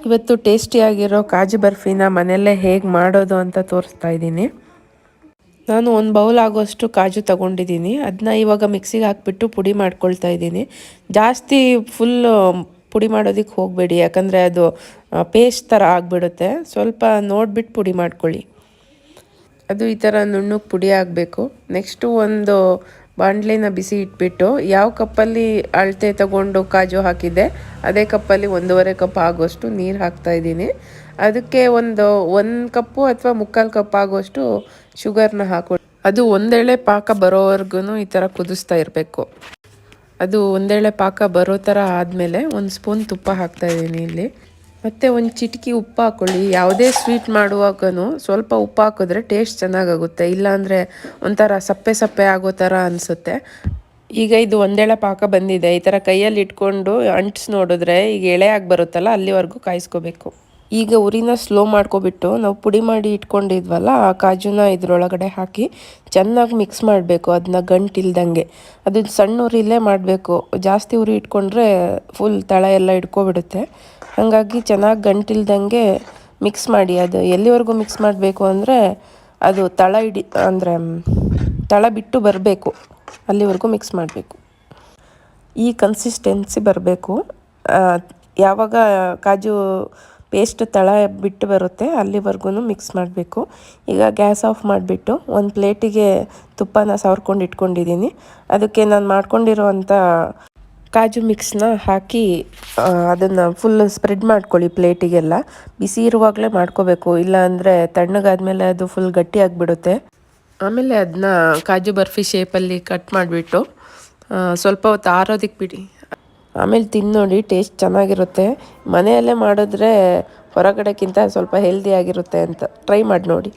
ಇವತ್ತು ಟೇಸ್ಟಿಯಾಗಿರೋ ಕಾಜು ಬರ್ಫಿನ ಮನೆಯಲ್ಲೇ ಹೇಗೆ ಮಾಡೋದು ಅಂತ ತೋರಿಸ್ತಾ ಇದ್ದೀನಿ. ನಾನು ಒಂದು ಬೌಲ್ ಆಗೋಷ್ಟು ಕಾಜು ತಗೊಂಡಿದ್ದೀನಿ. ಅದನ್ನ ಇವಾಗ ಮಿಕ್ಸಿಗೆ ಹಾಕಿಬಿಟ್ಟು ಪುಡಿ ಮಾಡ್ಕೊಳ್ತಾ ಇದ್ದೀನಿ. ಜಾಸ್ತಿ ಫುಲ್ ಪುಡಿ ಮಾಡೋದಕ್ಕೆ ಹೋಗಬೇಡಿ, ಯಾಕಂದರೆ ಅದು ಪೇಸ್ಟ್ ಥರ ಆಗಿಬಿಡುತ್ತೆ. ಸ್ವಲ್ಪ ನೋಡಿಬಿಟ್ಟು ಪುಡಿ ಮಾಡ್ಕೊಳ್ಳಿ. ಅದು ಈ ಥರ ನುಣ್ಣಗೆ ಪುಡಿ ಆಗಬೇಕು. ನೆಕ್ಸ್ಟು ಒಂದು ಬಾಣಲೆನ ಬಿಸಿ ಇಟ್ಬಿಟ್ಟು ಯಾವ ಕಪ್ಪಲ್ಲಿ ಅಳತೆ ತಗೊಂಡು ಕಾಜು ಹಾಕಿದ್ದೆ ಅದೇ ಕಪ್ಪಲ್ಲಿ 1.5 ಕಪ್ ಆಗೋಷ್ಟು ನೀರು ಹಾಕ್ತಾಯಿದ್ದೀನಿ. ಅದಕ್ಕೆ ಒಂದು ಕಪ್ಪು ಅಥವಾ 3/4 ಕಪ್ ಆಗೋಷ್ಟು ಶುಗರ್ನ ಹಾಕೊಳ್ಳಿ. ಅದು ಒಂದೇಳೆ ಪಾಕ ಬರೋವರೆಗೂ ಈ ಥರ ಕುದಿಸ್ತಾ ಇರಬೇಕು. ಅದು ಒಂದೇಳೆ ಪಾಕ ಬರೋ ಥರ ಆದಮೇಲೆ 1 ಸ್ಪೂನ್ ತುಪ್ಪ ಹಾಕ್ತಾಯಿದ್ದೀನಿ ಇಲ್ಲಿ. ಮತ್ತು ಒಂದು ಚಿಟಿಕೆ ಉಪ್ಪು ಹಾಕ್ಕೊಳ್ಳಿ. ಯಾವುದೇ ಸ್ವೀಟ್ ಮಾಡುವಾಗೂ ಸ್ವಲ್ಪ ಉಪ್ಪು ಹಾಕಿದ್ರೆ ಟೇಸ್ಟ್ ಚೆನ್ನಾಗಾಗುತ್ತೆ, ಇಲ್ಲಾಂದರೆ ಒಂಥರ ಸಪ್ಪೆ ಸಪ್ಪೆ ಆಗೋ ಥರ ಅನಿಸುತ್ತೆ. ಈಗ ಇದು ಒಂದೇಳೆ ಪಾಕ ಬಂದಿದೆ. ಈ ಥರ ಕೈಯಲ್ಲಿ ಇಟ್ಕೊಂಡು ಅಂಟಿಸಿ ನೋಡಿದ್ರೆ ಈಗ ಎಳೆಯಾಗಿ ಬರುತ್ತಲ್ಲ, ಅಲ್ಲಿವರೆಗೂ ಕಾಯಿಸ್ಕೋಬೇಕು. ಈಗ ಉರಿನ ಸ್ಲೋ ಮಾಡ್ಕೊಬಿಟ್ಟು ನಾವು ಪುಡಿ ಮಾಡಿ ಇಟ್ಕೊಂಡಿದ್ವಲ್ಲ ಆ ಕಾಜುನ ಇದರೊಳಗಡೆ ಹಾಕಿ ಚೆನ್ನಾಗಿ ಮಿಕ್ಸ್ ಮಾಡಬೇಕು. ಅದನ್ನ ಗಂಟಿಲ್ದಂಗೆ ಅದು ಸಣ್ಣ ಉರಿಲೇ ಮಾಡಬೇಕು. ಜಾಸ್ತಿ ಉರಿ ಇಟ್ಕೊಂಡ್ರೆ ಫುಲ್ ತಳ ಎಲ್ಲ ಇಟ್ಕೊಬಿಡುತ್ತೆ. ಹಾಗಾಗಿ ಚೆನ್ನಾಗಿ ಗಂಟಿಲ್ದಂಗೆ ಮಿಕ್ಸ್ ಮಾಡಿ. ಅದು ಎಲ್ಲಿವರೆಗೂ ಮಿಕ್ಸ್ ಮಾಡಬೇಕು ಅಂದರೆ ಅದು ತಳ ಬಿಟ್ಟು ಬರಬೇಕು, ಅಲ್ಲಿವರೆಗೂ ಮಿಕ್ಸ್ ಮಾಡಬೇಕು. ಈ ಕನ್ಸಿಸ್ಟೆನ್ಸಿ ಬರಬೇಕು. ಯಾವಾಗ ಕಾಜು ಪೇಸ್ಟ್ ತಳ ಬಿಟ್ಟು ಬರುತ್ತೆ ಅಲ್ಲಿವರೆಗೂ ಮಿಕ್ಸ್ ಮಾಡಬೇಕು. ಈಗ ಗ್ಯಾಸ್ ಆಫ್ ಮಾಡಿಬಿಟ್ಟು ಒಂದು ಪ್ಲೇಟಿಗೆ ತುಪ್ಪನ ಸವರ್ಕೊಂಡು ಇಟ್ಕೊಂಡಿದ್ದೀನಿ. ಅದಕ್ಕೆ ನಾನು ಮಾಡ್ಕೊಂಡಿರೋವಂಥ ಕಾಜು ಮಿಕ್ಸ್ನ ಹಾಕಿ ಅದನ್ನು ಫುಲ್ ಸ್ಪ್ರೆಡ್ ಮಾಡ್ಕೊಳ್ಳಿ ಪ್ಲೇಟಿಗೆಲ್ಲ. ಬಿಸಿ ಇರುವಾಗಲೇ ಮಾಡ್ಕೋಬೇಕು, ಇಲ್ಲಾಂದರೆ ತಣ್ಣಗಾದ್ಮೇಲೆ ಅದು ಫುಲ್ ಗಟ್ಟಿ ಆಗಿಬಿಡುತ್ತೆ. ಆಮೇಲೆ ಅದನ್ನ ಕಾಜು ಬರ್ಫಿ ಶೇಪಲ್ಲಿ ಕಟ್ ಮಾಡಿಬಿಟ್ಟು ಸ್ವಲ್ಪ ಹೊತ್ತು ಆರೋದಕ್ಕೆ ಬಿಡಿ. ಆಮೇಲೆ ತಿಂದು ನೋಡಿ, ಟೇಸ್ಟ್ ಚೆನ್ನಾಗಿರುತ್ತೆ. ಮನೆಯಲ್ಲೇ ಮಾಡಿದ್ರೆ ಹೊರಗಡೆಕ್ಕಿಂತ ಸ್ವಲ್ಪ ಹೆಲ್ದಿಯಾಗಿರುತ್ತೆ ಅಂತ ಟ್ರೈ ಮಾಡಿ ನೋಡಿ.